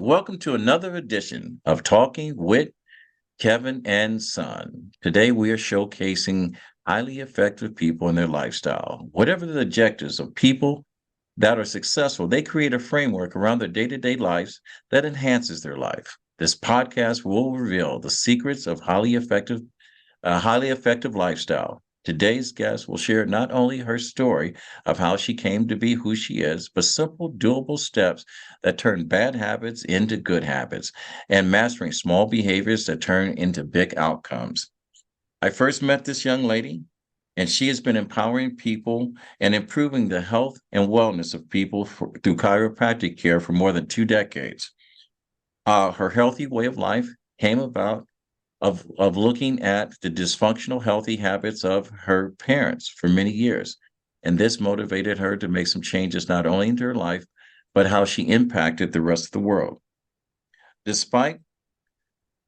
everyone. Welcome to another edition of Talking with Kevin and Son. Today, we are showcasing highly effective people and their lifestyle. Whatever the objectives of people that are successful, they create a framework around their day to day lives that enhances their life. This podcast will reveal the secrets of highly effective lifestyle. Today's guest will share not only her story of how she came to be who she is, but simple, doable steps that turn bad habits into good habits and mastering small behaviors that turn into big outcomes. I first met this young lady, and she has been empowering people and improving the health and wellness of people through chiropractic care for more than 2 decades. Her healthy way of life came about of looking at the dysfunctional healthy habits of her parents for many years. And this motivated her to make some changes not only into her life, but how she impacted the rest of the world. Despite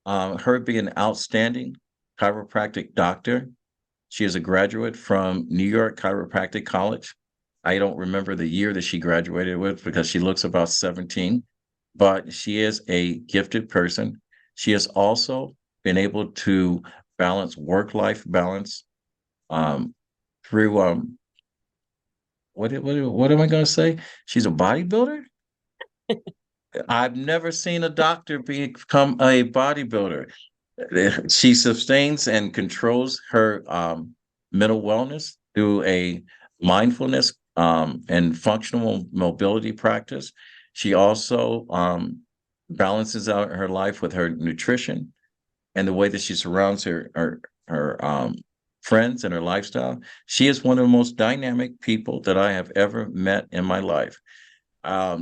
her being an outstanding chiropractic doctor, she is a graduate from New York Chiropractic College. I don't remember the year that she graduated with because she looks about 17, but she is a gifted person. She has also been able to balance work-life balance um, through what am I going to say? She's a bodybuilder. I've never seen a doctor become a bodybuilder. She sustains and controls her mental wellness through a mindfulness and functional mobility practice. She also balances out her life with her nutrition and the way that she surrounds her friends and her lifestyle. She is one of the most dynamic people that I have ever met in my life.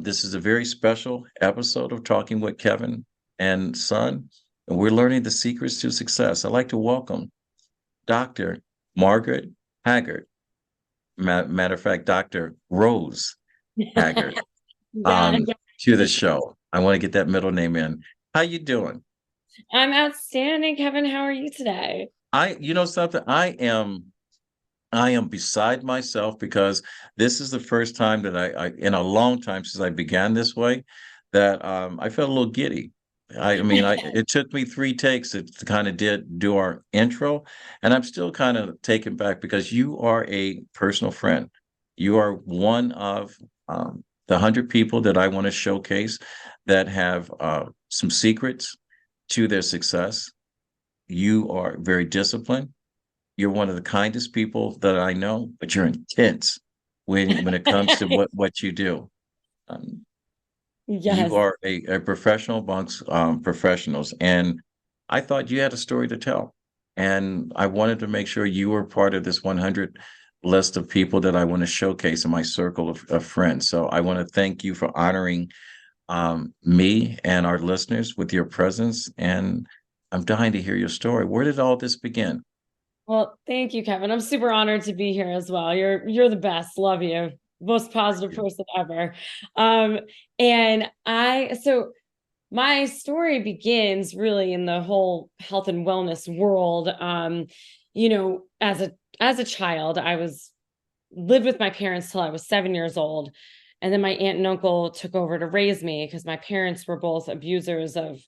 This is a very special episode of Talking with Kevin and Son, and we're learning the secrets to success. I'd like to welcome Dr. Margaret Haggard. Matter of fact, Dr. Rose Haggard, Yeah, um, to the show. I want to get that middle name in. How you doing? I'm outstanding. Kevin, how are you today? You know something, I am beside myself because this is the first time that I in a long time since I began this way that I felt a little giddy. I mean, it took me 3 takes to kind of do our intro, and I'm still kind of taken back because you are a personal friend. You are one of the 100 people that I want to showcase that have some secrets to their success. You are very disciplined. You're one of the kindest people that I know, but you're intense when it comes to what you do. Um, you Yes. are a professional amongst professionals, and I thought you had a story to tell. And I wanted to make sure you were part of this 100 list of people that I want to showcase in my circle of friends. So I want to thank you for honoring me and our listeners with your presence. And I'm dying to hear your story. Where did all this begin? Well, thank you, Kevin. I'm super honored to be here as well. You're the best. Love you. Most positive person ever. Um, and my story begins really in the whole health and wellness world. As a child, I was lived with my parents till I was 7 years old. And then my aunt and uncle took over to raise me because my parents were both abusers of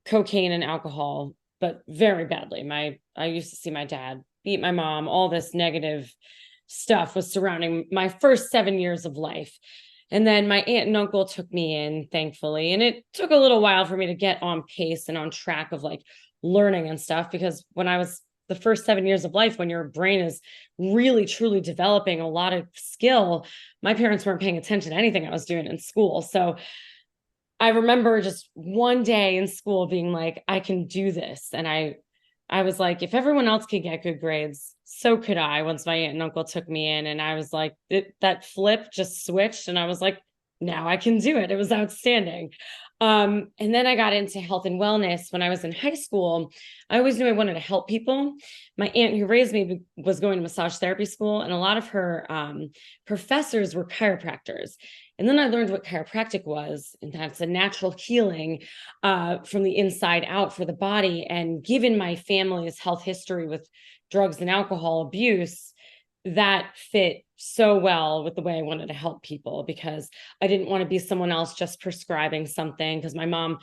cocaine and alcohol, but very badly. I used to see my dad beat my mom. All this negative stuff was surrounding my first 7 years of life. And then my aunt and uncle took me in, thankfully. And it took a little while for me to get on pace and on track of like learning and stuff, because when I was the first 7 years of life, when your brain is really truly developing a lot of skill, my parents weren't paying attention to anything I was doing in school. So I remember just one day in school being like, I can do this. And I was like, if everyone else could get good grades, so could I. Once my aunt and uncle took me in, and I was like, that flip just switched. And I was like, now I can do it. It was outstanding. And then I got into health and wellness when I was in high school. I always knew I wanted to help people. My aunt who raised me was going to massage therapy school, and a lot of her professors were chiropractors. And then I learned what chiropractic was, and that's a natural healing from the inside out for the body. And given my family's health history with drugs and alcohol abuse, that fit so well with the way I wanted to help people, because I didn't want to be someone else just prescribing something. Because my mom,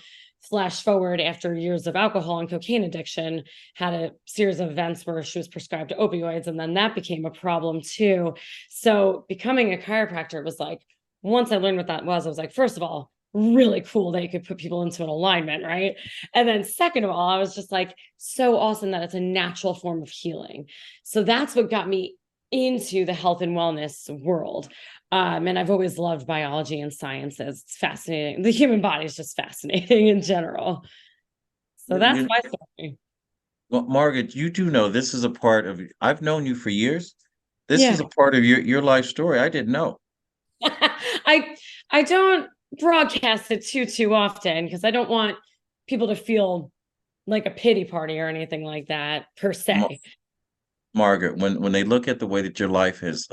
flash forward after years of alcohol and cocaine addiction, had a series of events where she was prescribed opioids, and then that became a problem too. So becoming a chiropractor was like, once I learned what that was, I was like, first of all, really cool that you could put people into an alignment, right? And then second of all, I was just like, so awesome that it's a natural form of healing. So that's what got me into the health and wellness world. And I've always loved biology and sciences. It's fascinating. The human body is just fascinating in general. So that's You, my story. well, Margaret, you do know this is a part of, I've known you for years. This Yeah. is a part of your life story. I didn't know. I I don't broadcast it too often because I don't want people to feel like a pity party or anything like that per Ma- se. Margaret, when they look at the way that your life has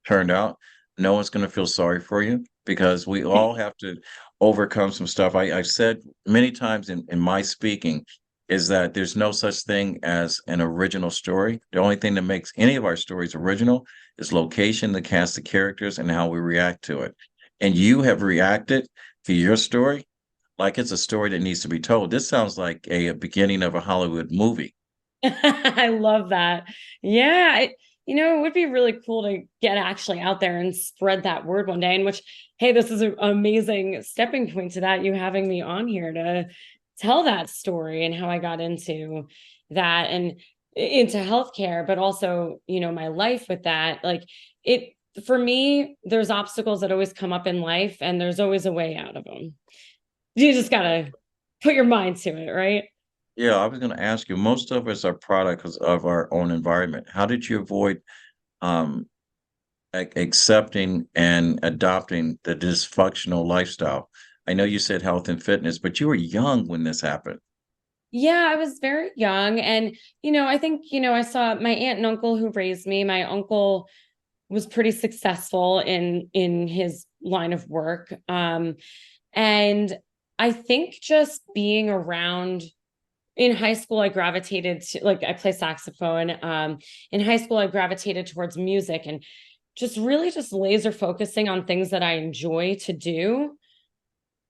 turned out, no one's going to feel sorry for you because we all have to overcome some stuff. I've said many times in my speaking is that there's no such thing as an original story. The only thing that makes any of our stories original is location, the cast of characters, and how we react to it. And you have reacted to your story like it's a story that needs to be told. This sounds like a beginning of a Hollywood movie. I love that. Yeah, it would be really cool to get actually out there and spread that word one day. In which, hey, this is an amazing stepping point to that. You having me on here to tell that story and how I got into that and into healthcare, but also, my life with that. Like it for me, there's obstacles that always come up in life, and there's always a way out of them. You just gotta put your mind to it, right? Yeah, I was going to ask you, most of us are products of our own environment. How did you avoid um, accepting and adopting the dysfunctional lifestyle? I know you said health and fitness, but you were young when this happened. Yeah, I was very young. And, I think, I saw my aunt and uncle who raised me. My uncle was pretty successful in his line of work. And I think just being around in high school, I gravitated to, like, I play saxophone. In high school, I gravitated towards music and just really just laser focusing on things that I enjoy to do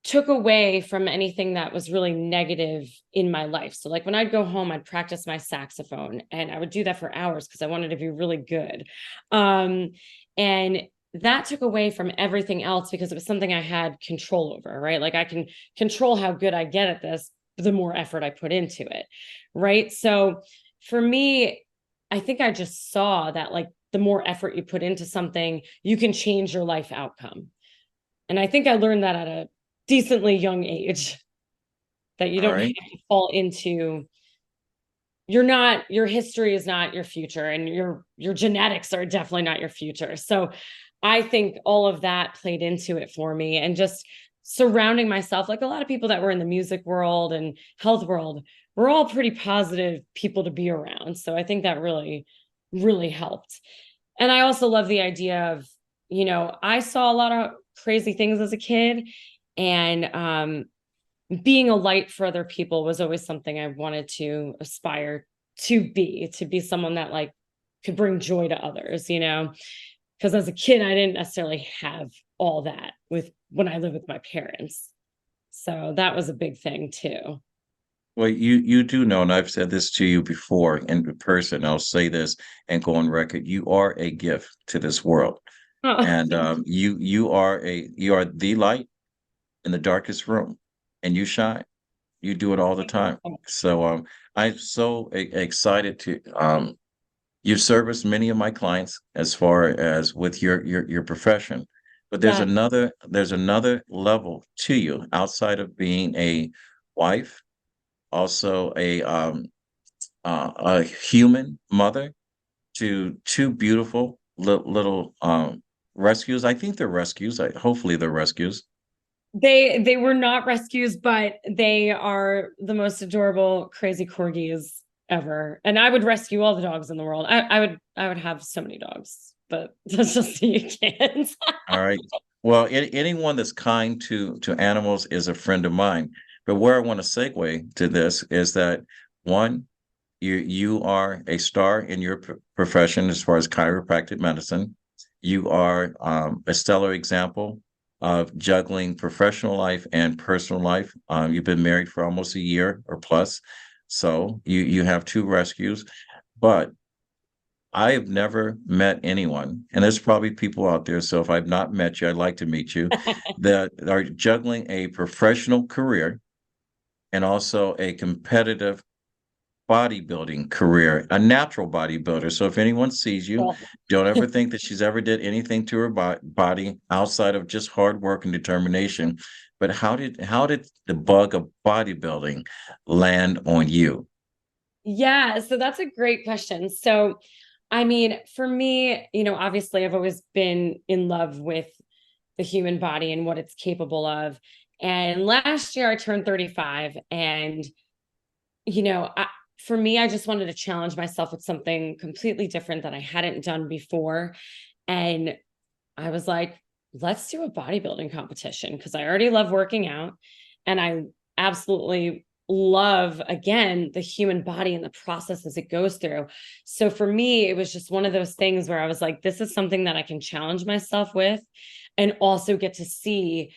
took away from anything that was really negative in my life. So like when I'd go home, I'd practice my saxophone and I would do that for hours because I wanted to be really good. And that took away from everything else because it was something I had control over, right? Like I can control how good I get at this, the more effort I put into it. Right. So for me, I think I just saw that like the more effort you put into something, you can change your life outcome. And I think I learned that at a decently young age, that you All don't have right. to fall into your history is not your future, and your genetics are definitely not your future. So I think all of that played into it for me, and just surrounding myself, like a lot of people that were in the music world and health world, we're all pretty positive people to be around. So I think that really, really helped. And I also love the idea of, I saw a lot of crazy things as a kid, and being a light for other people was always something I wanted to aspire to be someone that like could bring joy to others, because as a kid, I didn't necessarily have all that with when I lived with my parents. So that was a big thing too. Well, you do know, and I've said this to you before in person. I'll say this and go on record. You are a gift to this world, Oh, and you are the light in the darkest room, and you shine. You do it all the time. So I'm so excited to you service many of my clients as far as with your profession. But yeah. there's another level to you outside of being a wife, also a human mother to two beautiful little rescues. I think they're rescues. Hopefully they're rescues. They were not rescues, but they are the most adorable, crazy corgis ever. And I would rescue all the dogs in the world. I would have so many dogs, but that's just you can't. All right. Well, anyone that's kind to animals is a friend of mine. But where I want to segue to this is that one, you are a star in your profession as far as chiropractic medicine. You are a stellar example of juggling professional life and personal life. You've been married for almost a year or plus, so you have two rescues. But I have never met anyone, and there's probably people out there. So if I've not met you, I'd like to meet you that are juggling a professional career and also a competitive bodybuilding career, a natural bodybuilder. So if anyone sees you, Well, don't ever think that she's ever did anything to her body outside of just hard work and determination. But how did the bug of bodybuilding land on you? yeah, so that's a great question. So, I mean, for me, obviously I've always been in love with the human body and what it's capable of. And last year I turned 35 and for me, I just wanted to challenge myself with something completely different that I hadn't done before. And I was like, let's do a bodybuilding competition because I already love working out and I absolutely love, again, the human body and the processes it goes through. So for me, it was just one of those things where I was like, this is something that I can challenge myself with and also get to see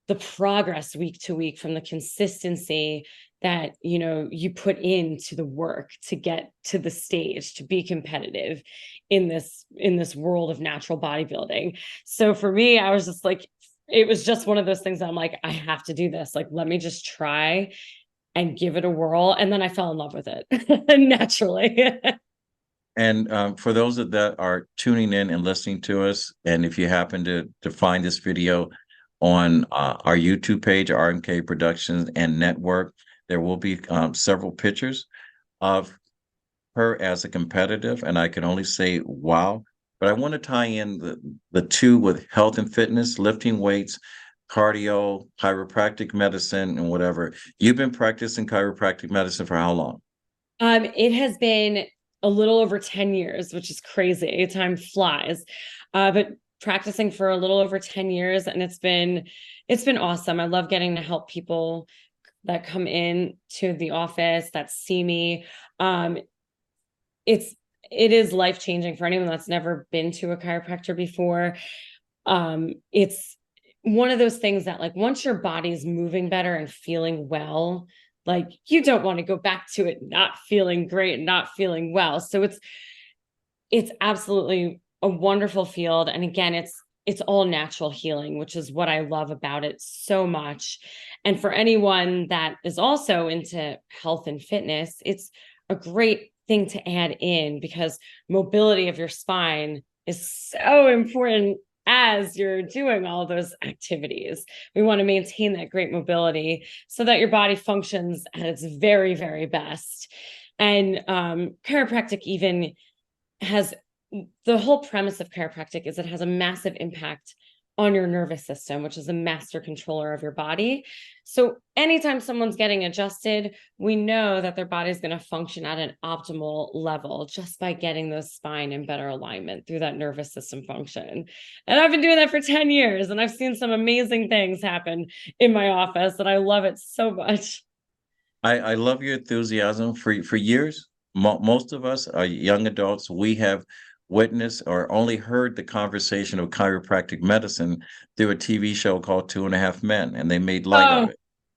the progress week to week from the consistency that you put into the work to get to the stage to be competitive in this world of natural bodybuilding. So for me, I was just like, it was just one of those things that I'm like, I have to do this, like let me just try and give it a whirl, and then I fell in love with it naturally. And for those that are tuning in and listening to us, and if you happen to find this video on our YouTube page, RMK Productions and Network, there will be several pictures of her as a competitive, and I can only say wow. But I want to tie in the two with health and fitness, lifting weights, cardio, chiropractic medicine, and whatever. You've been practicing chiropractic medicine for how long? It has been a little over 10 years, which is crazy. Time flies. But practicing for a little over 10 years, and it's been awesome. I love getting to help people that come in to the office that see me. Um, it is life changing for anyone that's never been to a chiropractor before. It's one of those things that, like, once your body's moving better and feeling well, like you don't want to go back to it not feeling great and not feeling well. So it's absolutely a wonderful field. And again, it's all natural healing, which is what I love about it so much. And for anyone that is also into health and fitness, it's a great thing to add in because mobility of your spine is so important as you're doing all those activities. We want to maintain that great mobility so that your body functions at its very, very best. And chiropractic even has the whole premise of chiropractic is it has a massive impact on your nervous system, which is a master controller of your body. So anytime someone's getting adjusted, we know that their body's going to function at an optimal level just by getting the spine in better alignment through that nervous system function. And I've been doing that for 10 years and I've seen some amazing things happen in my office and I love it so much. I love your enthusiasm. For years, most of us are young adults. We have witnessed or only heard the conversation of chiropractic medicine through a TV show called Two and a Half Men, and they made light of Oh,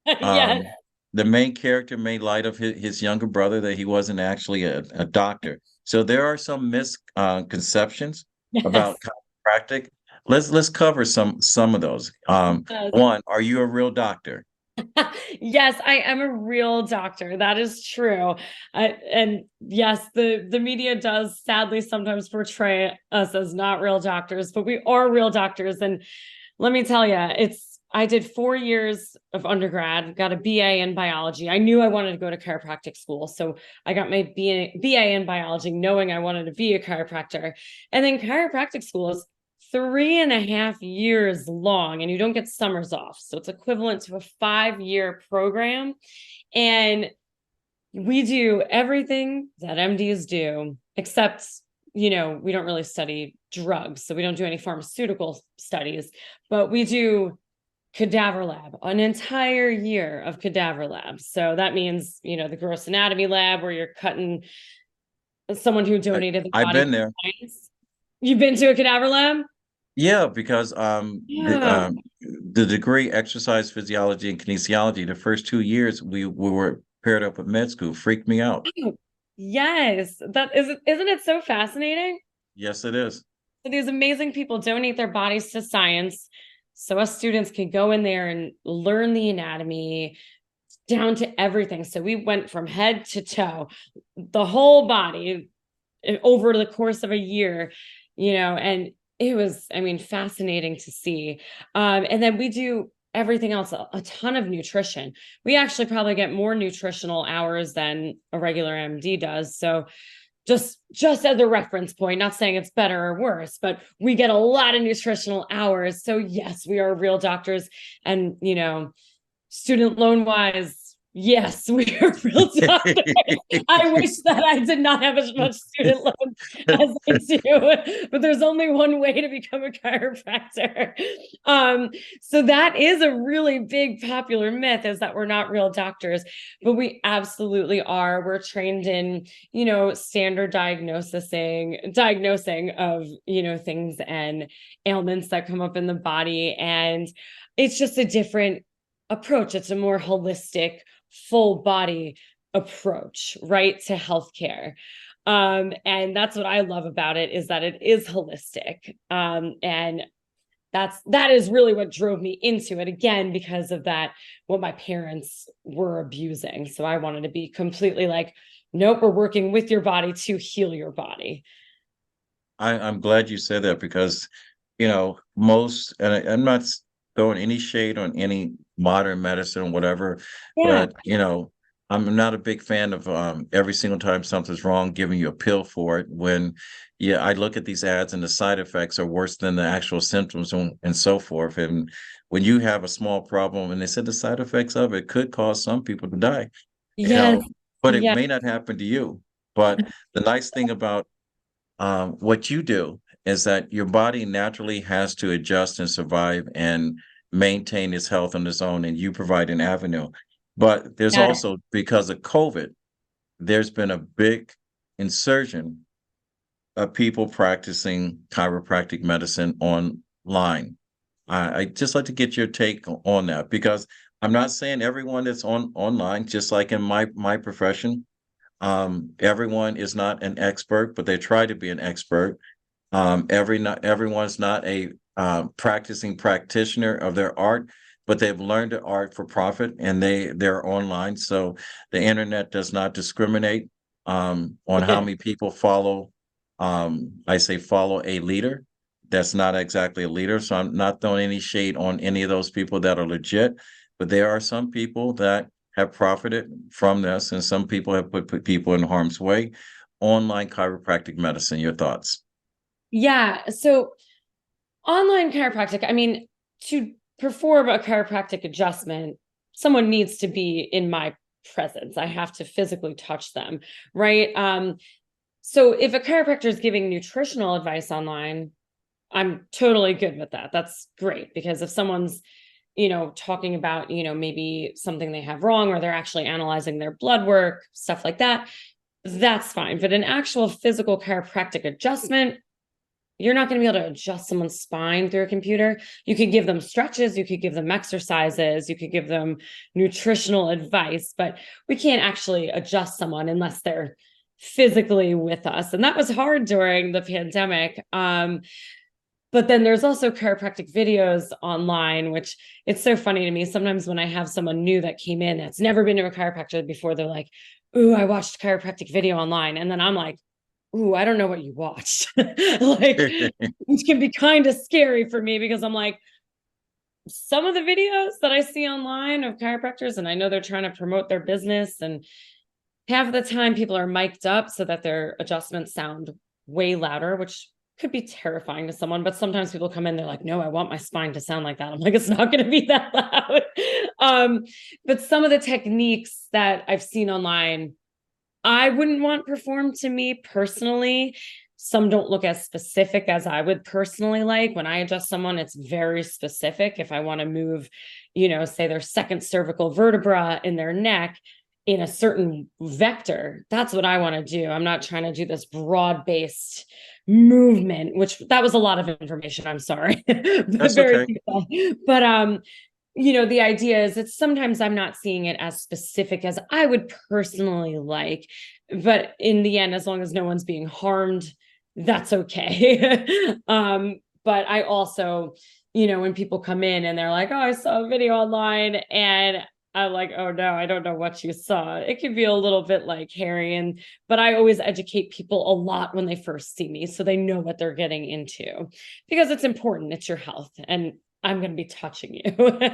it. yes. The main character made light of his younger brother that he wasn't actually a doctor. So there are some misconceptions about Yes. chiropractic. Let's cover some of those. Yes. One, are you a real doctor? Yes, I am a real doctor. That is true. And yes, the media does sadly sometimes portray us as not real doctors, but we are real doctors. And let me tell you, I did 4 years of undergrad, got a BA in biology. I knew I wanted to go to chiropractic school. So I got my BA in biology, knowing I wanted to be a chiropractor. And then chiropractic school is 3.5 years long, and you don't get summers off. So it's equivalent to a 5-year program. And we do everything that MDs do, except, we don't really study drugs. So we don't do any pharmaceutical studies, but we do cadaver lab, an entire year of cadaver lab. So that means, the gross anatomy lab where you're cutting someone who donated their I've body been to there. science? You've been to a cadaver lab? Yeah, because Yeah. the degree exercise physiology and kinesiology, the first 2 years we were paired up with med school, freaked me out. Yes. That isn't it so fascinating? Yes, it is. So these amazing people donate their bodies to science so us students can go in there and learn the anatomy down to everything. So we went from head to toe, the whole body over the course of a year, and it was, I mean, fascinating to see. And then we do everything else, a ton of nutrition. We actually probably get more nutritional hours than a regular MD does. So just as a reference point, not saying it's better or worse, but we get a lot of nutritional hours. So yes, we are real doctors. And student loan wise, yes, we are real doctors. I wish that I did not have as much student loan as I do, but there's only one way to become a chiropractor. So that is a really big popular myth, is that we're not real doctors, but we absolutely are. We're trained in, standard diagnosing of, things and ailments that come up in the body. And it's just a different approach. It's a more holistic, full body approach, right, to healthcare. And that's what I love about it, is that it is holistic. And that is really what drove me into it, again, because of that, what my parents were abusing. So I wanted to be completely like, nope, we're working with your body to heal your body. I'm glad you said that because, most, and I'm not throwing any shade on any modern medicine or whatever, Yeah. but, I'm not a big fan of every single time something's wrong, giving you a pill for it. When, yeah, I look at these ads and the side effects are worse than the actual symptoms and so forth. And when you have a small problem and they said the side effects of it could cause some people to die, you Yes. know, but it Yeah. may not happen to you. But the nice thing about what you do is that your body naturally has to adjust and survive and maintain its health on its own, and you provide an avenue. But there's Yes. also, because of COVID, there's been a big insurgence of people practicing chiropractic medicine online. I just like to get your take on that because I'm not saying everyone that's online, just like in my profession, everyone is not an expert, but they try to be an expert. Not everyone's not a practicing practitioner of their art, but they've learned the art for profit and they're online. So the internet does not discriminate on how many people follow. I say follow a leader. That's not exactly a leader. So I'm not throwing any shade on any of those people that are legit, but there are some people that have profited from this, and some people have put people in harm's way. Online chiropractic medicine, your thoughts? Yeah. So online chiropractic, I mean, to perform a chiropractic adjustment, someone needs to be in my presence. I have to physically touch them, right? So if a chiropractor is giving nutritional advice online, I'm totally good with that. That's great, because if someone's, talking about, maybe something they have wrong, or they're actually analyzing their blood work, stuff like that, that's fine. But an actual physical chiropractic adjustment, you're not going to be able to adjust someone's spine through a computer. You could give them stretches, you could give them exercises, you could give them nutritional advice, but we can't actually adjust someone unless they're physically with us. And that was hard during the pandemic. But then there's also chiropractic videos online, which, it's so funny to me. Sometimes when I have someone new that came in that's never been to a chiropractor before, they're like, "Ooh, I watched a chiropractic video online." And then I'm like, "Ooh, I don't know what you watched." Like, which can be kind of scary for me, because I'm like, some of the videos that I see online of chiropractors, and I know they're trying to promote their business, and half of the time people are mic'd up so that their adjustments sound way louder, which could be terrifying to someone. But sometimes people come in, they're like, "No, I want my spine to sound like that." I'm like, it's not going to be that loud. But some of the techniques that I've seen online, I wouldn't want performed to me personally. Some don't look as specific as I would personally like. When I adjust someone, it's very specific. If I want to move, say their second cervical vertebra in their neck, in a certain vector. That's what I want to do. I'm not trying to do this broad-based movement, which that was a lot of information. I'm sorry. That's Very okay. detailed. But the idea is that sometimes I'm not seeing it as specific as I would personally like. But in the end, as long as no one's being harmed, that's okay. But I also, when people come in and they're like, oh, I saw a video online, and I'm like, oh no, I don't know what you saw. It can be a little bit like hairy, but I always educate people a lot when they first see me so they know what they're getting into, because it's important. It's your health, and I'm going to be touching you.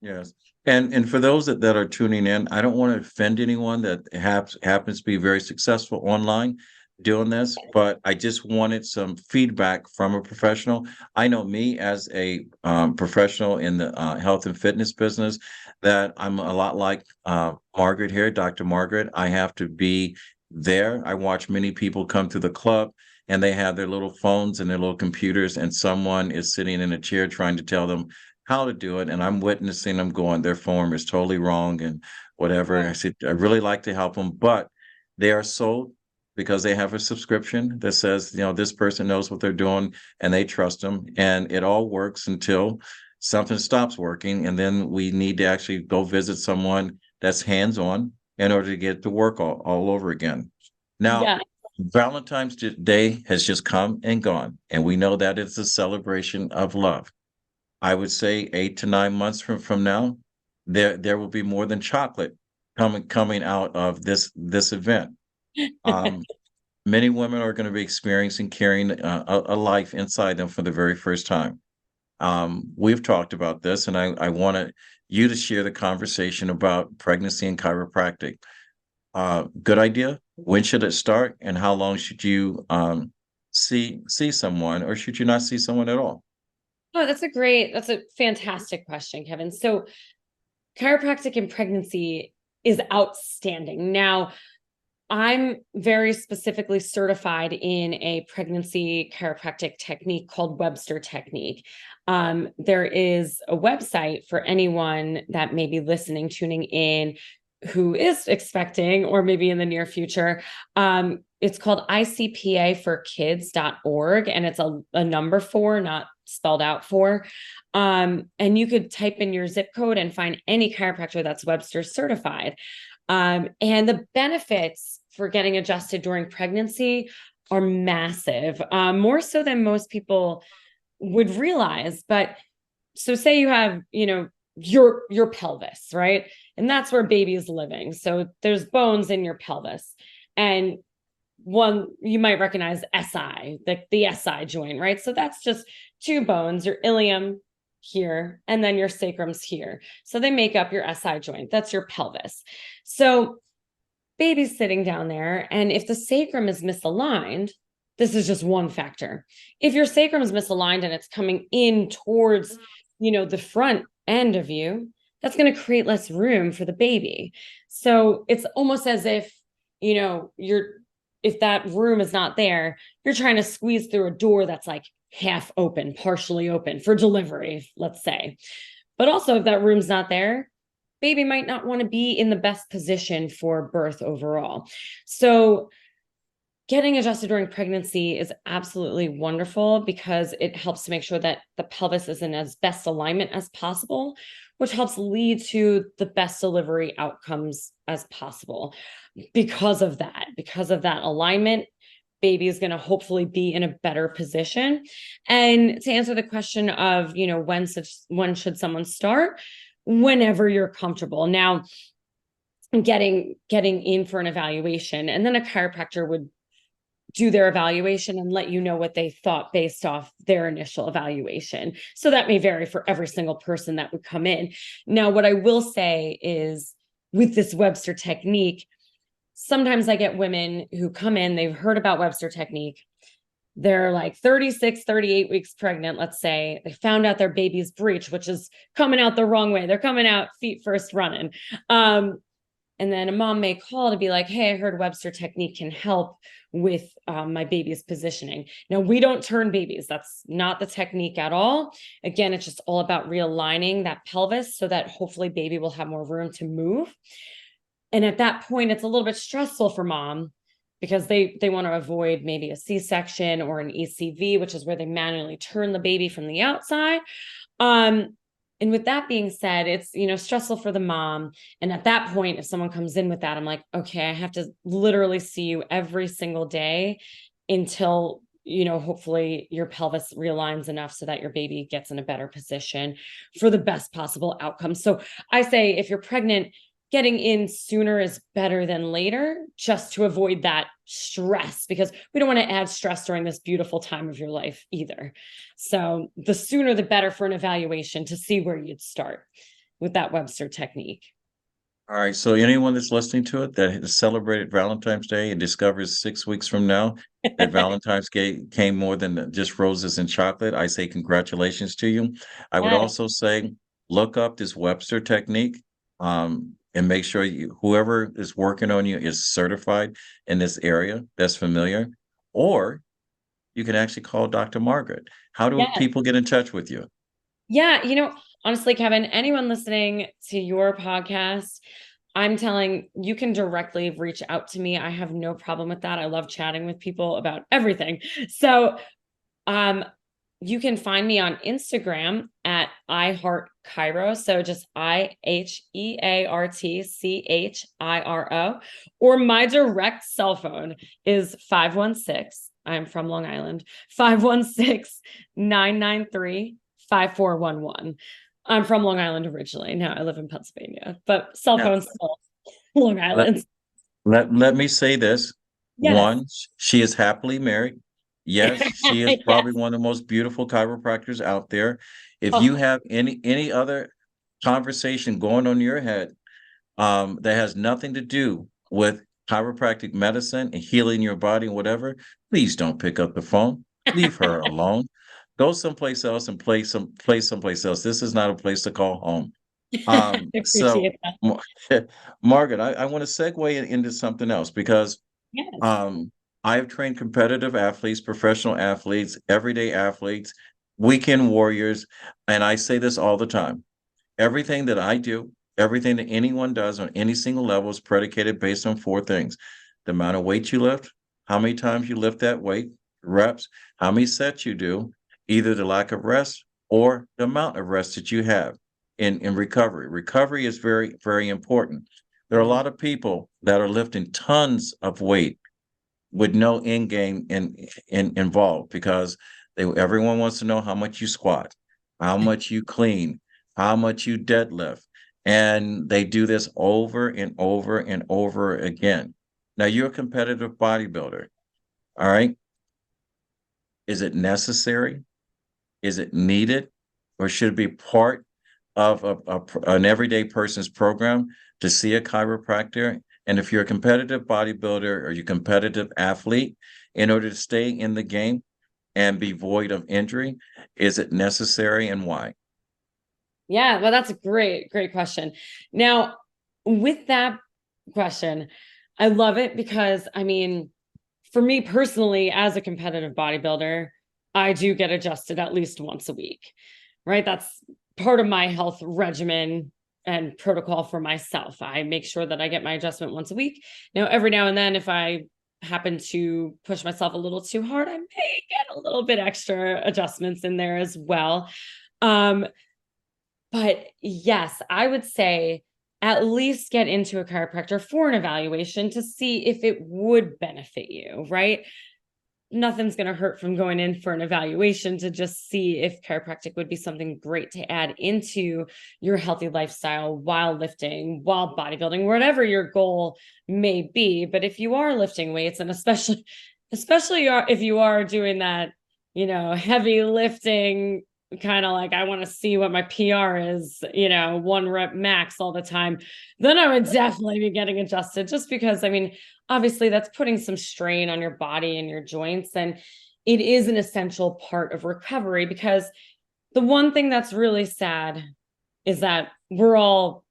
Yes. And for those that are tuning in, I don't want to offend anyone that happens to be very successful online doing this, but I just wanted some feedback from a professional. I know me as a professional in the health and fitness business, that I'm a lot like Margaret here, Dr. Margaret. I have to be there. I watch many people come to the club and they have their little phones and their little computers, and someone is sitting in a chair trying to tell them how to do it, and I'm witnessing them going, their form is totally wrong and whatever. I said, I really like to help them, but they are sold because they have a subscription that says, this person knows what they're doing and they trust them, and it all works until something stops working, and then we need to actually go visit someone that's hands-on in order to get it to work all over again. Now, Yeah. Valentine's Day has just come and gone, and we know that it's a celebration of love. I would say 8 to 9 months from now, there will be more than chocolate coming out of this event. Um, Many women are gonna be experiencing carrying a life inside them for the very first time. We've talked about this, and I wanted you to share the conversation about pregnancy and chiropractic. Good idea? When should it start, and how long should you, see someone, or should you not see someone at all? Oh, that's a fantastic question, Kevin. So, chiropractic in pregnancy is outstanding. Now, I'm very specifically certified in a pregnancy chiropractic technique called Webster technique. There is a website for anyone that may be listening, tuning in, who is expecting, or maybe in the near future. It's called icpaforkids.org, and it's a number four, not spelled out for. And you could type in your zip code and find any chiropractor that's Webster certified. And the benefits for getting adjusted during pregnancy are massive, more so than most people would realize. But so say you have, your pelvis, right? And that's where baby is living. So there's bones in your pelvis. And one you might recognize SI, the SI joint, right? So that's just two bones, your ilium here, and then your sacrum's here. So they make up your SI joint. That's your pelvis. So baby's sitting down there, and if the sacrum is misaligned, this is just one factor. If your sacrum is misaligned and it's coming in towards, the front end of you, that's going to create less room for the baby. So it's almost as if, if that room is not there, you're trying to squeeze through a door that's like half open, partially open for delivery, let's say. But also, if that room's not there, baby might not want to be in the best position for birth overall. So getting adjusted during pregnancy is absolutely wonderful because it helps to make sure that the pelvis is in as best alignment as possible, which helps lead to the best delivery outcomes as possible. Because of that alignment, baby is going to hopefully be in a better position. And to answer the question of, when should someone start? Whenever you're comfortable. Now, getting in for an evaluation, and then a chiropractor would do their evaluation and let you know what they thought based off their initial evaluation. So that may vary for every single person that would come in. Now, what I will say is, with this Webster technique, sometimes I get women who come in, they've heard about Webster technique. They're like 36, 38 weeks pregnant, let's say. They found out their baby's breech, which is coming out the wrong way. They're coming out feet first running. And then a mom may call to be like, hey, I heard Webster technique can help with my baby's positioning. Now, we don't turn babies. That's not the technique at all. Again, it's just all about realigning that pelvis so that hopefully baby will have more room to move. And at that point, it's a little bit stressful for mom because they want to avoid maybe a C-section or an ECV, which is where they manually turn the baby from the outside. Um, and with that being said, it's, stressful for the mom. And at that point, if someone comes in with that, I'm like, okay, I have to literally see you every single day until, hopefully your pelvis realigns enough so that your baby gets in a better position for the best possible outcome. So I say if you're pregnant, getting in sooner is better than later, just to avoid that stress, because we don't want to add stress during this beautiful time of your life either. So the sooner the better for an evaluation to see where you'd start with that Webster technique. All right. So anyone that's listening to it that has celebrated Valentine's Day and discovers 6 weeks from now that Valentine's Day came more than just roses and chocolate, I say congratulations to you. I would Yes. also say look up this Webster technique, and make sure whoever is working on you is certified in this area that's familiar, or you can actually call Dr. Margaret. How do Yes. people get in touch with you? Yeah. Honestly, Kevin, anyone listening to your podcast, I'm telling you can directly reach out to me. I have no problem with that. I love chatting with people about everything. So, um, you can find me on Instagram at iHeartChiro. So just IHEARTCHIRO. Or my direct cell phone is 516. I'm from Long Island, 516-993-5411. I'm from Long Island originally. Now I live in Pennsylvania, but cell Now, phone's still Long let, Island. let me say this. Yes. One, she is happily married. Yes, she is probably Yes. one of the most beautiful chiropractors out there. If you Oh, have any other conversation going on in your head, that has nothing to do with chiropractic medicine and healing your body and whatever, please don't pick up the phone. Leave her alone. Go someplace else and play someplace else. This is not a place to call home. I So appreciate that. Mar- Margaret, I want to segue into something else because Yes. um, I have trained competitive athletes, professional athletes, everyday athletes, weekend warriors, and I say this all the time. Everything that I do, everything that anyone does on any single level is predicated based on four things: the amount of weight you lift, how many times you lift that weight, reps, how many sets you do, either the lack of rest or the amount of rest that you have in recovery. Recovery is very, very important. There are a Mhm. lot of people that are lifting tons of weight with no end game involved because everyone wants to know how much you squat, how much you clean, how much you deadlift, and they do this over and over and over again. Now you're a competitive bodybuilder, all right? Is it necessary? Is it needed? Or should it be part of an everyday person's program to see a chiropractor? And if you're a competitive bodybuilder or you're a competitive athlete, in order to stay in the game and be void of injury, is it necessary and why? Yeah, well, that's a great question. Now, with that question, I love it because for me personally, as a competitive bodybuilder, I do get adjusted at least once a week, right? That's part of my health regimen and protocol for myself. I make sure that I get my adjustment once a week. Now, every now and then, if I happen to push myself a little too hard, I may get a little bit extra adjustments in there as well. Um, but yes, I would say at least get into a chiropractor for an evaluation to see if it would benefit you, right? Nothing's going to hurt from going in for an evaluation to just see if chiropractic would be something great to add into your healthy lifestyle while lifting, while bodybuilding, whatever your goal may be. But if you are lifting weights, and especially if you are doing that, heavy lifting, kind of like I want to see what my PR is, one rep max all the time, then I would definitely be getting adjusted just because obviously that's putting some strain on your body and your joints, and it is an essential part of recovery, because the one thing that's really sad is that we're all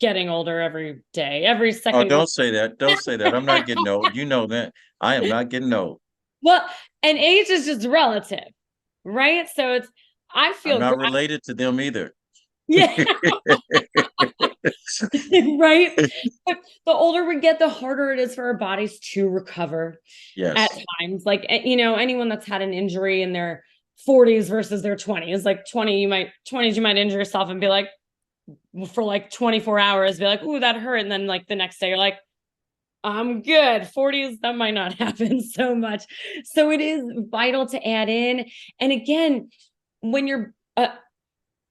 getting older every day, every Oh, second don't say that. Don't say that. I'm not getting old. You know that. I am not getting old. well, and age is just relative, right? So I I'm feel not great. related to them either. Yeah. right? But the older we get, the harder it is for our bodies to recover at Yes. times. Like, anyone that's had an injury in their 40s versus their 20s, like 20s, you might injure yourself and be like, for like 24 hours, be like, ooh, that hurt. And then like the next day, you're like, I'm good. 40s, that might not happen so much. So it is vital to add in. And again, when you're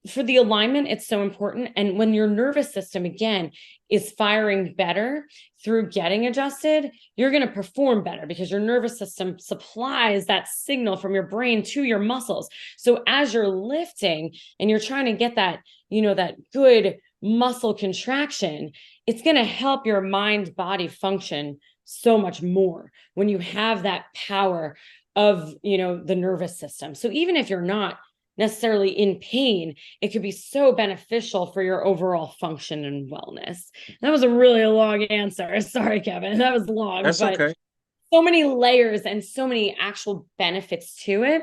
for the alignment, it's so important. And when your nervous system, again, is firing better through getting adjusted, you're going to perform better because your nervous system supplies that signal from your brain to your muscles. So as you're lifting and you're trying to get that, that good muscle contraction, it's going to help your mind body function so much more when you have that power of, the nervous system. So even if you're not necessarily in pain, it could be so beneficial for your overall function and wellness. That was a really long answer. Sorry, Kevin. That was long, That's but okay. so many layers and so many actual benefits to it.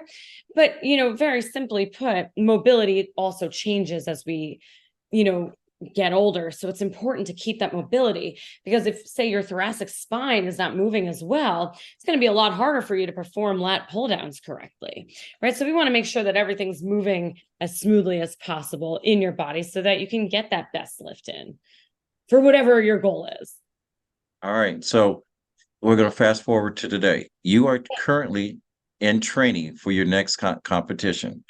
But, very simply put, mobility also changes as we, get older. So it's important to keep that mobility because if, say, your thoracic spine is not moving as well, it's going to be a lot harder for you to perform lat pull downs correctly, right? So we want to make sure that everything's moving as smoothly as possible in your body so that you can get that best lift in for whatever your goal is. All right. So we're going to fast forward to today. You are currently in training for your next competition.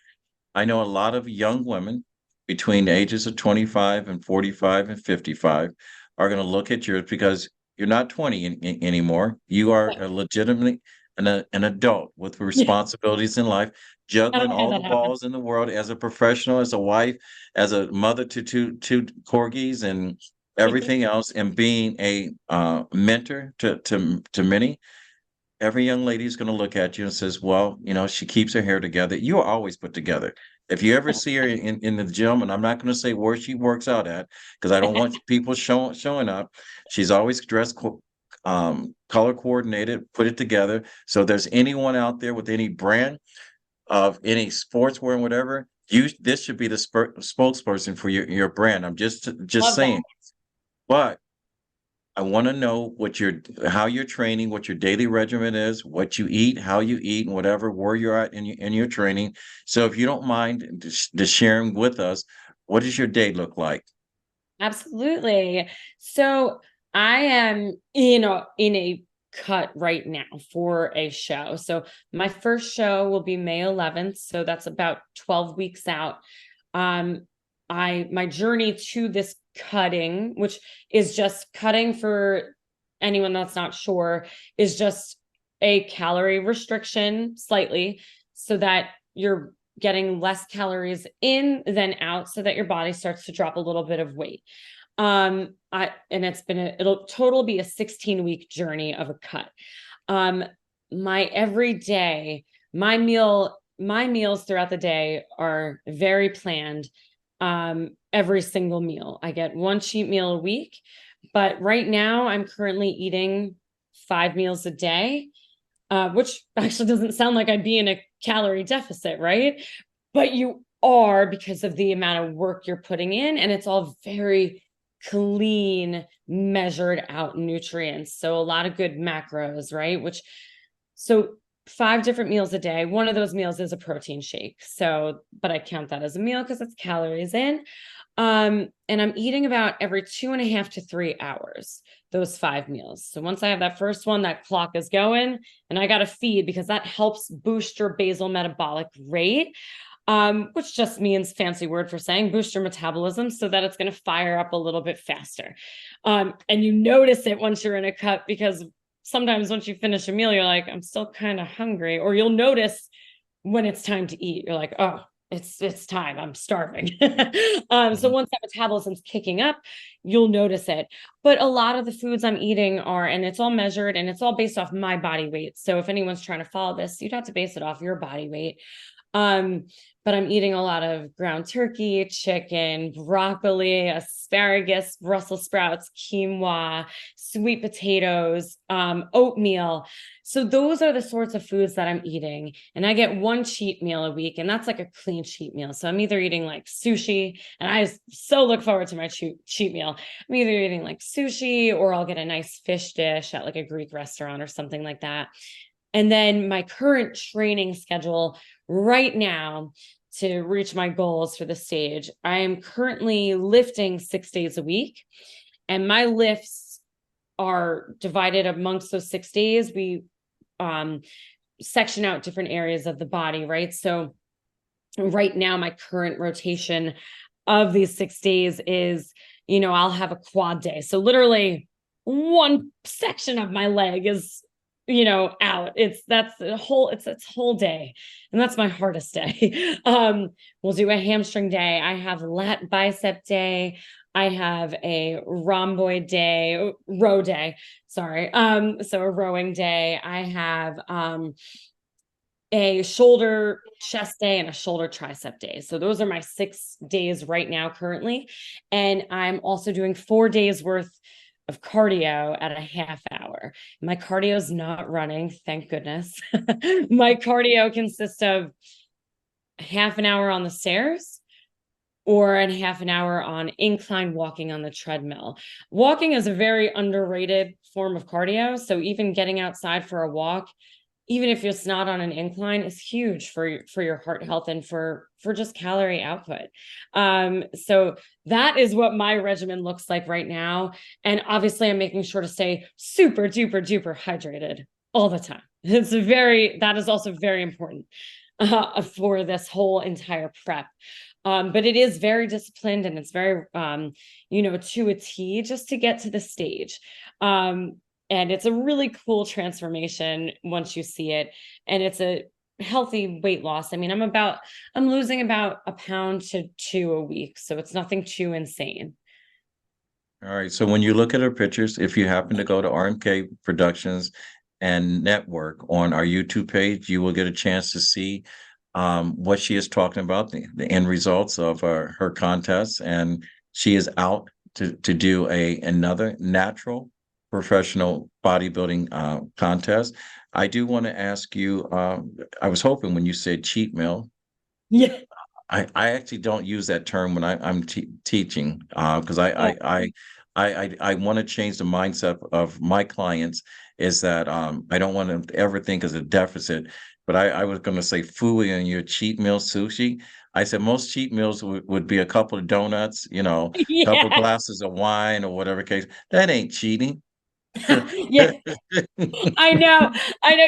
I know a lot of young women between the ages of 25 and 45 and 55 are going to look at yours because you're not 20 anymore. You are a legitimately an adult with Yeah, responsibilities in life, I juggling don't have all the that happen. balls in the world as a professional, as a wife, as a mother to two corgis and everything else, and being a mentor to many. Every young lady is going to look at you and says, well, she keeps her hair together. You are always put together. If you ever see her in the gym, and I'm not going to say where she works out at, because I don't want people showing up. She's always dressed color coordinated, put it together. So if there's anyone out there with any brand of any sportswear and whatever, this should be the spokesperson for your brand. I'm just Love that. saying. But I want to know how you're training, what your daily regimen is, what you eat, how you eat, and whatever, where you're at in your training. So if you don't mind just sharing with us, what does your day look like? Absolutely. So I am in a cut right now for a show. So my first show will be May 11th. So that's about 12 weeks out. Um, my journey to this cutting, which is just cutting for anyone that's not sure, is just a calorie restriction slightly so that you're getting less calories in than out so that your body starts to drop a little bit of weight. It'll total be a 16-week journey of a cut. My everyday, my meals throughout the day are very planned. Every single meal. I get one cheat meal a week, but right now I'm currently eating 5 meals a day, which actually doesn't sound like I'd be in a calorie deficit, right? But you are because of the amount of work you're putting in, and it's all very clean, measured out nutrients. So a lot of good macros, right? So 5 different meals a day. One of those meals is a protein shake. So, but I count that as a meal because it's calories in. And I'm eating about every 2.5 to 3 hours, those 5 meals. So once I have that first one, that clock is going and I got to feed because that helps boost your basal metabolic rate. Which just means fancy word for saying boost your metabolism so that it's going to fire up a little bit faster. And you notice it once you're in a cut because sometimes once you finish a meal, you're like, I'm still kind of hungry, or you'll notice when it's time to eat, you're like, oh, it's time. I'm starving. So Mhm. once that metabolism's kicking up, you'll notice it. But a lot of the foods I'm eating and it's all measured and it's all based off my body weight. So if anyone's trying to follow this, you'd have to base it off your body weight. Um, but I'm eating a lot of ground turkey, chicken, broccoli, asparagus, Brussels sprouts, quinoa, sweet potatoes, oatmeal. So those are the sorts of foods that I'm eating. And I get one cheat meal a week, and that's like a clean cheat meal. So I'm either eating like sushi, and I so look forward to my cheat meal. I'm either eating like sushi, or I'll get a nice fish dish at like a Greek restaurant or something like that. And then my current training schedule right now to reach my goals for the stage, I am currently lifting 6 days a week. And my lifts are divided amongst those 6 days. We section out different areas of the body, right? So right now, my current rotation of these 6 days is, I'll have a quad day. So literally one section of my leg is out. That's a whole day, and that's my hardest day. We'll do a hamstring day. I have lat bicep day. I have a rhomboid day, row day. Sorry. So a rowing day. I have a shoulder chest day and a shoulder tricep day. So those are my 6 days right now currently. And I'm also doing 4 days worth of cardio at a half hour. My cardio is not running, thank goodness. My cardio consists of half an hour on the stairs or a half an hour on incline walking on the treadmill. Walking is a very underrated form of cardio. So even getting outside for a walk, even if it's not on an incline, is huge for your heart health and for just calorie output. So that is what my regimen looks like right now. And obviously I'm making sure to stay super duper duper hydrated all the time. That is also very important for this whole entire prep. But it is very disciplined, and it's very, to a T, just to get to the stage. And it's a really cool transformation once you see it. And it's a healthy weight loss. I mean, I'm losing about a pound to 2 a week. So it's nothing too insane. All right. So when you look at her pictures, if you happen to go to RMK Productions and Network on our YouTube page, you will get a chance to see what she is talking about, the end results of her contests. And she is out to do another natural professional bodybuilding contest. I do want to ask you, I was hoping when you said cheat meal, Yeah. I actually don't use that term when I'm teaching because I want to change the mindset of my clients is that I don't want them to ever think as a deficit. But I was going to say fooey on your cheat meal sushi. I said most cheat meals would be a couple of donuts, a couple of Yeah. glasses of wine or whatever case. That ain't cheating. Yeah. I know. I know.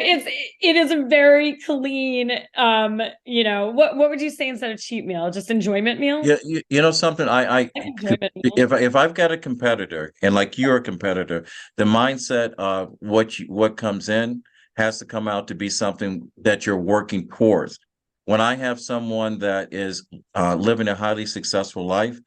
It is a very clean, what would you say instead of cheat meal? Just enjoyment meal? Yeah, you know something. Enjoyment meal. If I've got a competitor and like you're a competitor, the mindset of what comes in has to come out to be something that you're working towards. When I have someone that is living a highly successful life,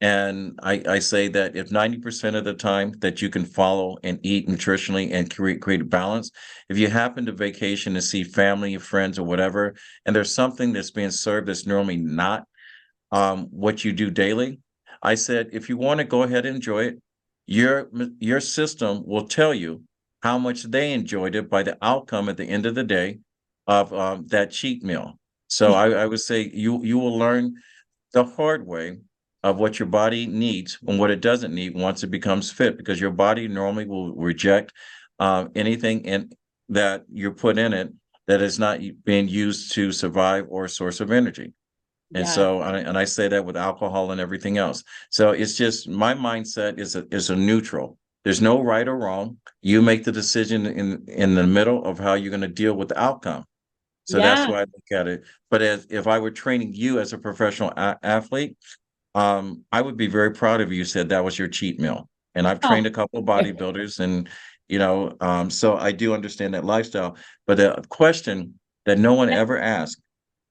and I say that if 90% of the time that you can follow and eat nutritionally and create a balance, if you happen to vacation to see family, friends, or whatever, and there's something that's being served that's normally not what you do daily. I said, if you want to go ahead and enjoy it, your system will tell you how much they enjoyed it by the outcome at the end of the day of that cheat meal. So I would say you will learn the hard way of what your body needs and what it doesn't need once it becomes fit, because your body normally will reject anything that you put in it that is not being used to survive or a source of energy. And Yes. so, I say that with alcohol and everything else. So it's just my mindset is a neutral. There's no right or wrong. You make the decision in the middle of how you're going to deal with the outcome. So that's Yeah. why I look at it. But if I were training you as a professional athlete, I would be very proud of you. Said that was your cheat meal. And I've trained Oh, a couple of bodybuilders, and so I do understand that lifestyle. But the question that no one ever asked,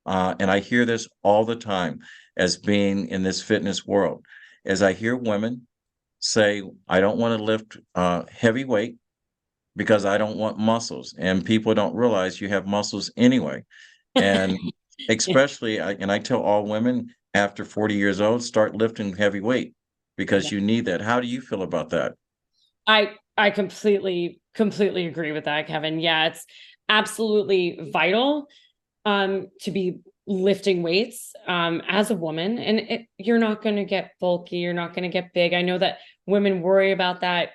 and I hear this all the time as being in this fitness world, as I hear women say, I don't want to lift heavy weight because I don't want muscles. And people don't realize you have muscles anyway. And especially, and I tell all women after 40 years old, start lifting heavy weight Yeah. because you need that. How do you feel about that? I completely agree with that, Kevin. Yeah, it's absolutely vital to be lifting weights as a woman, and you're not going to get bulky, you're not going to get big. I know that women worry about that.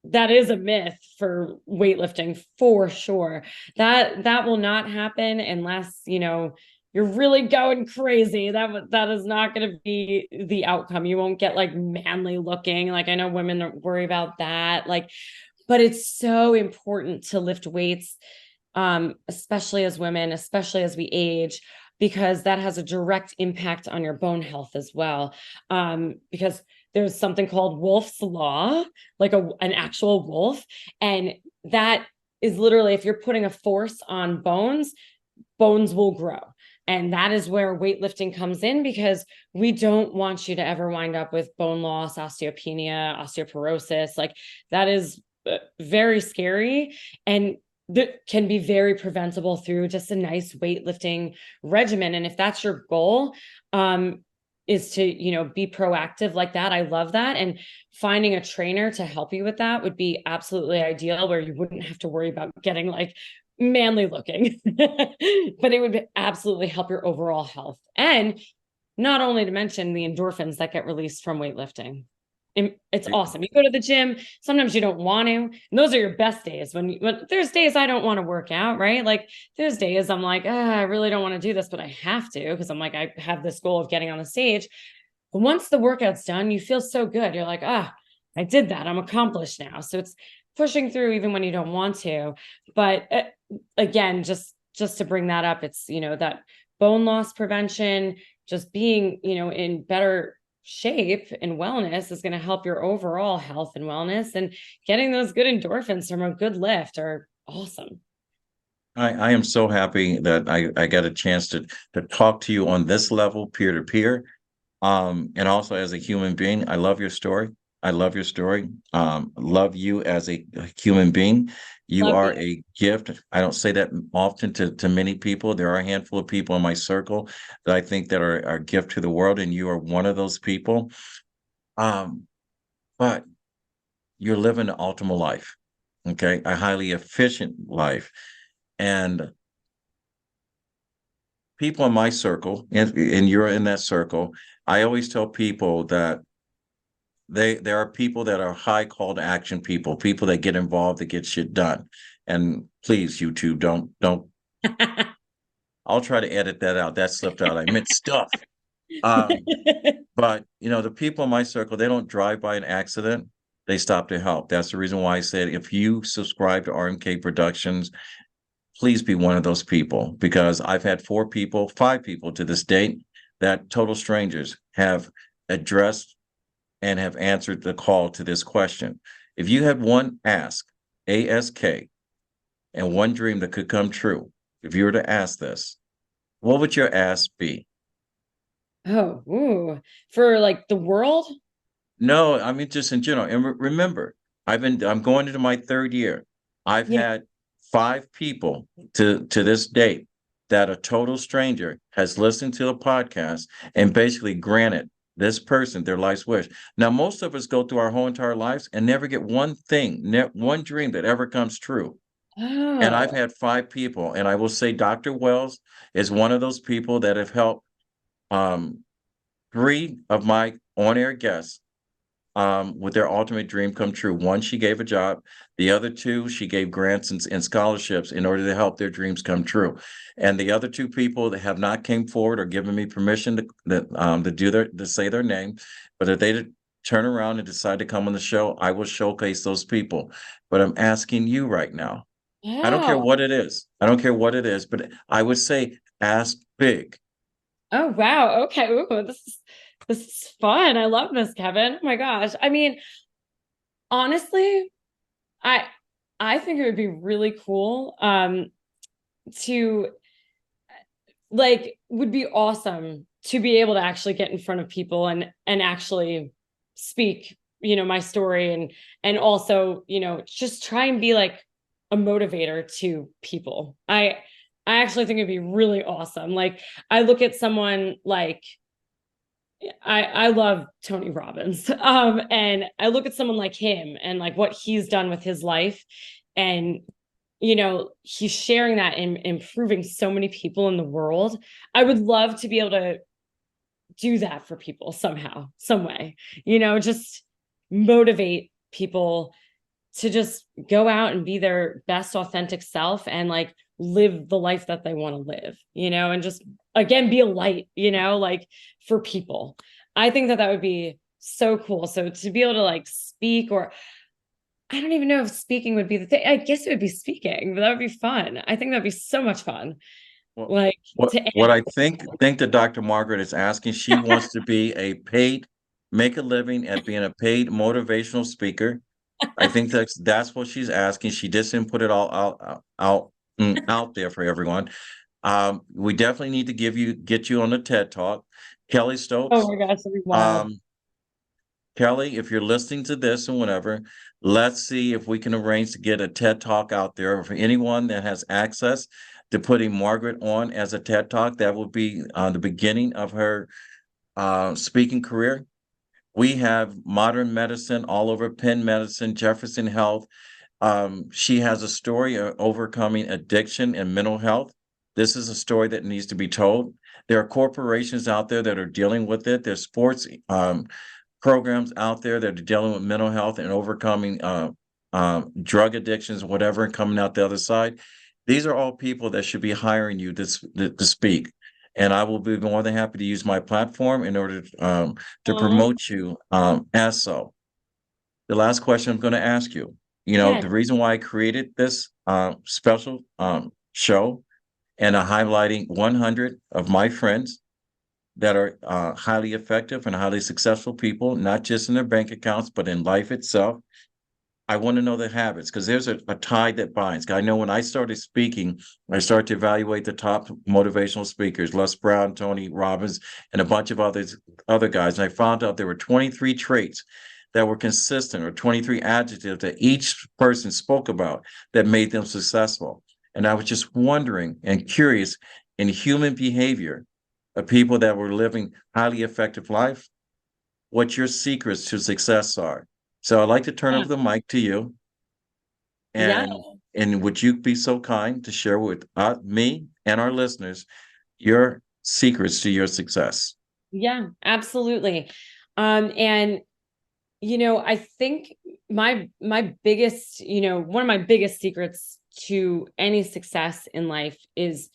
That is a myth for weightlifting for sure. That will not happen unless, you're really going crazy. That is not going to be the outcome. You won't get like manly looking. Like I know women worry about that. Like, but it's so important to lift weights, especially as women, especially as we age, because that has a direct impact on your bone health as well. Because there's something called Wolf's Law, like an actual wolf. And that is literally, if you're putting a force on bones, bones will grow. And that is where weightlifting comes in, because we don't want you to ever wind up with bone loss, osteopenia, osteoporosis. Like that is very scary. And that can be very preventable through just a nice weightlifting regimen. And if that's your goal, is to, be proactive like that. I love that. And finding a trainer to help you with that would be absolutely ideal, where you wouldn't have to worry about getting like manly looking, but it would absolutely help your overall health. And not only to mention the endorphins that get released from weightlifting. It's awesome. You go to the gym, sometimes you don't want to, and those are your best days. When there's days I don't want to work out, right? Like there's days I'm like, I really don't want to do this, but I have to, because I'm like, I have this goal of getting on the stage. But once the workout's done, you feel so good. You're like, I did that. I'm accomplished now. So it's pushing through even when you don't want to. But again, just to bring that up, it's, that bone loss prevention, just being, in better shape and wellness is going to help your overall health and wellness, and getting those good endorphins from a good lift are awesome. I am so happy that I got a chance to talk to you on this level, peer to peer. And also as a human being, I love your story. I love your story. Love you as a human being. You Love are you. a gift. I don't say that often to many people. There are a handful of people in my circle that I think that are a gift to the world, and you are one of those people. Um, but you're living the ultimate life, okay? A highly efficient life. And people in my circle, and you're in that circle, I always tell people that there are people that are high call to action people, people that get involved, that get shit done. And please, YouTube, don't. I'll try to edit that out. That slipped out. I meant stuff. Um, but the people in my circle, they don't drive by an accident. They stop to help. That's the reason why I said if you subscribe to RMK Productions, please be one of those people, because I've had five people to this date, that total strangers have addressed and have answered the call to this question. If you had one ask, and one dream that could come true, if you were to ask this, what would your ask be? Oh, ooh. For like the world? No, I mean just in general. And remember, I'm going into my third year. I've Yeah. had five people to this date that a total stranger has listened to a podcast and basically granted this person their life's wish. Now, most of us go through our whole entire lives and never get one thing, one dream that ever comes true. And I've Oh, had five people, and I will say Dr. Wells is one of those people that have helped um, three of my on-air guests with their ultimate dream come true. One, she gave a job. The other two, she gave grants and scholarships in order to help their dreams come true. And the other two people that have not came forward or given me permission to say their name, but if they turn around and decide to come on the show, I will showcase those people. But I'm asking you right now. I don't care wow. what it is. I don't care what it is, but I would say ask big. Oh, wow. Okay. Ooh, this is fun. I love this, Kevin. Oh my gosh. I mean, honestly, I I think it would be really cool to like would be awesome to be able to actually get in front of people and actually speak, my story, and also, just try and be like a motivator to people. I actually think it'd be really awesome. Like, I look at someone like, I love Tony Robbins. And I look at someone like him and like what he's done with his life. And, he's sharing that and improving so many people in the world. I would love to be able to do that for people somehow, some way, just motivate people to just go out and be their best authentic self and like live the life that they want to live, and just again be a light, like for people. I think that would be so cool. So to be able to like speak, or I don't even know if speaking would be the thing. I guess it would be speaking, but that would be fun. I think that'd be so much fun. Well, Like what to what I think that Dr. Margaret is asking, she wants to be make a living at being a paid motivational speaker. I think that's what she's asking. She just didn't put it all out there for everyone. We definitely need to get you on the TED Talk. Kelly oh Stokes. my gosh, that'd be wild. Um, Kelly, if you're listening to this and whatever, let's see if we can arrange to get a TED Talk out there for anyone that has access to putting Margaret on as a TED Talk. That would be the beginning of her speaking career. We have modern medicine all over, Penn Medicine, Jefferson Health. She has a story of overcoming addiction and mental health. This is a story that needs to be told. There are corporations out there that are dealing with it. There's sports programs out there that are dealing with mental health and overcoming drug addictions, whatever, and coming out the other side. These are all people that should be hiring you to speak. And I will be more than happy to use my platform in order to Oh, promote you as so. The last question I'm going to ask you, yeah. the reason why I created this special show and highlighting 100 of my friends that are highly effective and highly successful people, not just in their bank accounts, but in life itself. I want to know the habits because there's a tide that binds. I know when I started speaking, I started to evaluate the top motivational speakers, Les Brown, Tony Robbins, and a bunch of other guys. And I found out there were 23 traits that were consistent, or 23 adjectives that each person spoke about that made them successful. And I was just wondering and curious in human behavior of people that were living highly effective life, what your secrets to success are. So I'd like to turn Yeah. over the mic to you. Yeah. And would you be so kind to share with me and our listeners your secrets to your success? Yeah, absolutely. And I think my biggest, one of my biggest secrets to any success in life is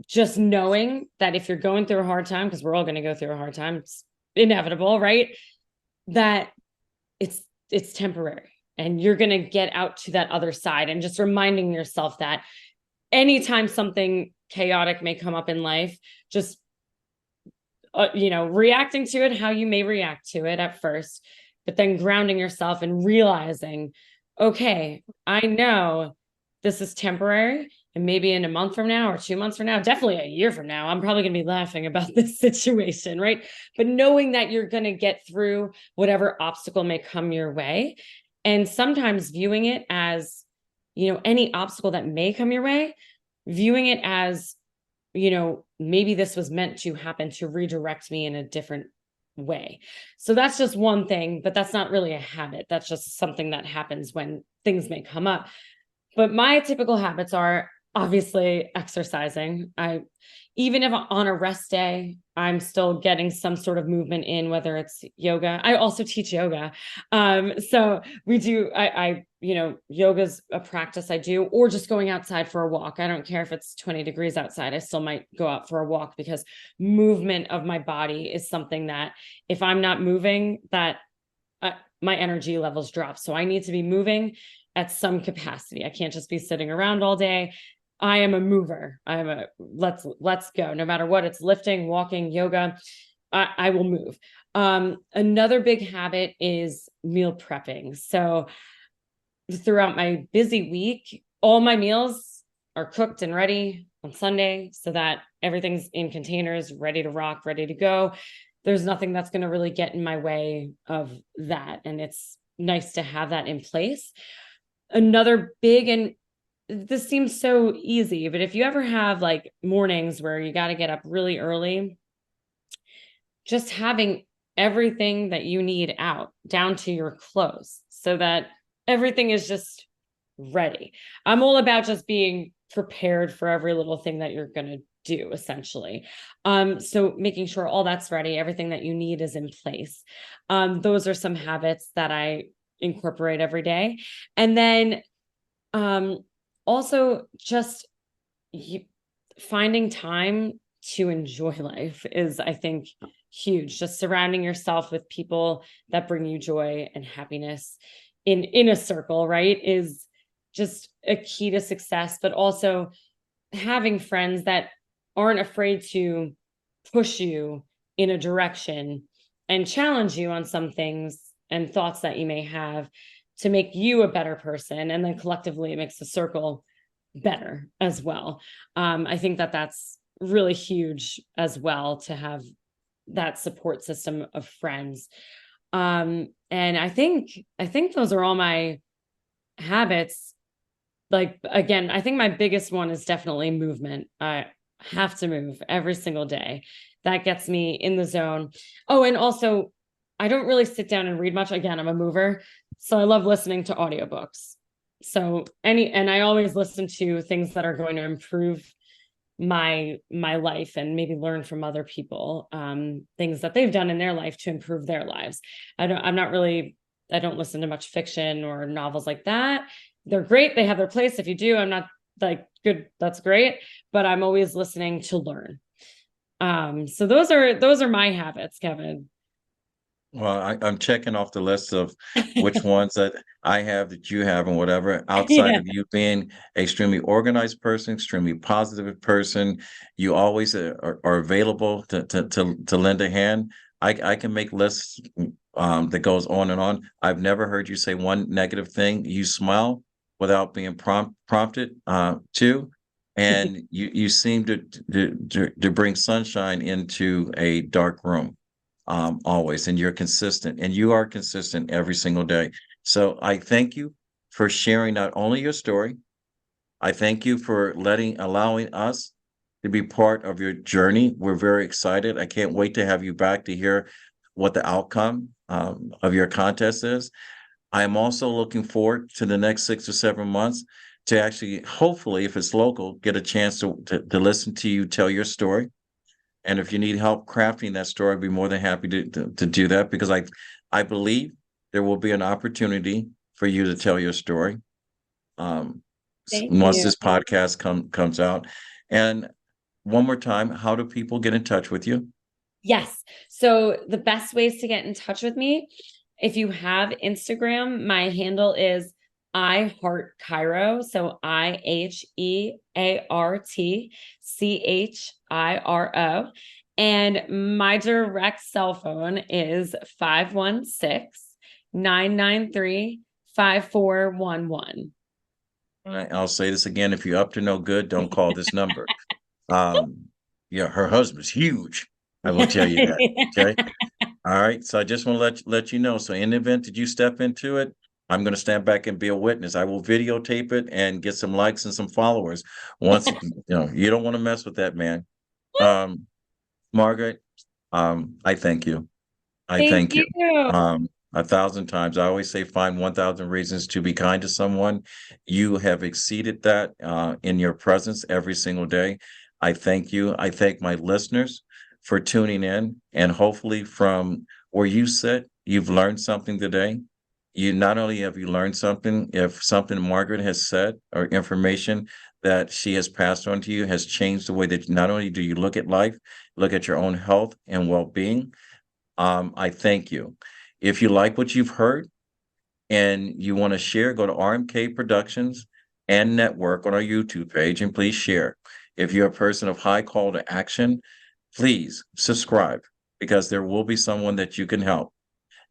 just knowing that if you're going through a hard time, because we're all going to go through a hard time, it's inevitable, right? That it's temporary and you're going to get out to that other side, and just reminding yourself that anytime something chaotic may come up in life, just reacting to it how you may react to it at first, but then grounding yourself and realizing, okay, I know this is temporary. And maybe in a month from now or 2 months from now, definitely a year from now, I'm probably going to be laughing about this situation, right? But knowing that you're going to get through whatever obstacle may come your way. And sometimes viewing it as, any obstacle that may come your way, viewing it as, maybe this was meant to happen to redirect me in a different way. So that's just one thing, but that's not really a habit. That's just something that happens when things may come up. But my typical habits are obviously exercising. Even if on a rest day, I'm still getting some sort of movement in, whether it's yoga. I also teach yoga. So we do, yoga's a practice I do, or just going outside for a walk. I don't care if it's 20 degrees outside. I still might go out for a walk, because movement of my body is something that if I'm not moving, that my energy levels drop. So I need to be moving at some capacity. I can't just be sitting around all day. I am a mover. Let's go. No matter what, it's lifting, walking, yoga, I will move. Another big habit is meal prepping. So throughout my busy week, all my meals are cooked and ready on Sunday so that everything's in containers, ready to rock, ready to go. There's nothing that's going to really get in my way of that. And it's nice to have that in place. Another big and this seems so easy, but if you ever have like mornings where you got to get up really early, just having everything that you need out down to your clothes so that everything is just ready. I'm all about just being prepared for every little thing that you're going to do essentially. So making sure all that's ready, everything that you need is in place. Those are some habits that I incorporate every day. And then also just you, finding time to enjoy life is, I think, huge. Just surrounding yourself with people that bring you joy and happiness in a circle, right, is just a key to success. But also having friends that aren't afraid to push you in a direction and challenge you on some things and thoughts that you may have to make you a better person. And then collectively it makes the circle better as well. I think that that's really huge as well, to have that support system of friends. And I think those are all my habits. Like, again, I think my biggest one is definitely movement. I have to move every single day. That gets me in the zone. Oh, and also I don't really sit down and read much. Again, I'm a mover, so I love listening to audiobooks. So and I always listen to things that are going to improve my life, and maybe learn from other people, things that they've done in their life to improve their lives. I don't listen to much fiction or novels like that. They're great, they have their place. If you do, I'm not like, good, that's great, but I'm always listening to learn. So those are my habits, Kevin. Well, I'm checking off the list of which ones that I have that you have and whatever. Outside Yeah. of you being extremely organized person, extremely positive person, you always are available to lend a hand. I can make lists that goes on and on. I've never heard you say one negative thing. You smile without being prompted to, and you seem to bring sunshine into a dark room, always, and you're consistent, and you are consistent every single day. So I thank you for sharing not only your story, I thank you for allowing us to be part of your journey. We're very excited. I can't wait to have you back to hear what the outcome of your contest is. I am also looking forward to the next 6 or 7 months to actually, hopefully, if it's local, get a chance to listen to you tell your story. And if you need help crafting that story, I'd be more than happy to do that, because I believe there will be an opportunity for you to tell your story Thank once you. this podcast comes out. And one more time, how do people get in touch with you? Yes. So the best ways to get in touch with me, if you have Instagram, my handle is I Heart Chiro. So IHEARTCHIRO. And my direct cell phone is 516-993-5411. All right, I'll say this again: if you're up to no good, don't call this number. Um, yeah, her husband's huge. I will tell you that. Okay. All right. So I just want to let you know. So in the event that you step into it, I'm going to stand back and be a witness. I will videotape it and get some likes and some followers. Once you don't want to mess with that man. Um, Margaret, I thank you. I Thank thank you. you. 1,000 times. I always say find 1,000 reasons to be kind to someone. You have exceeded that in your presence every single day. I thank you. I thank my listeners for tuning in, and hopefully from where you sit, you've learned something today. You not only have you learned something, if something Margaret has said or information that she has passed on to you has changed the way that not only do you look at life, look at your own health and well-being. I thank you. If you like what you've heard and you want to share, go to RMK Productions and Network on our YouTube page and please share. If you're a person of high call to action, please subscribe, because there will be someone that you can help.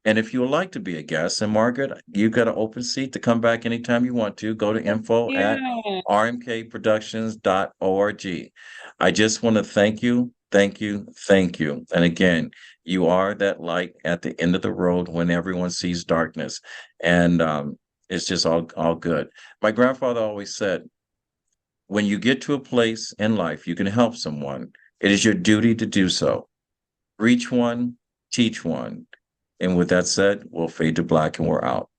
And if you would like to be a guest, and Margaret, you've got an open seat to come back anytime you want to. Go to info at Yeah. rmkproductions.org. I just want to thank you, thank you, thank you. And again, you are that light at the end of the road when everyone sees darkness. And it's just all good. My grandfather always said, when you get to a place in life you can help someone, it is your duty to do so. Reach one, teach one. And with that said, we'll fade to black and we're out.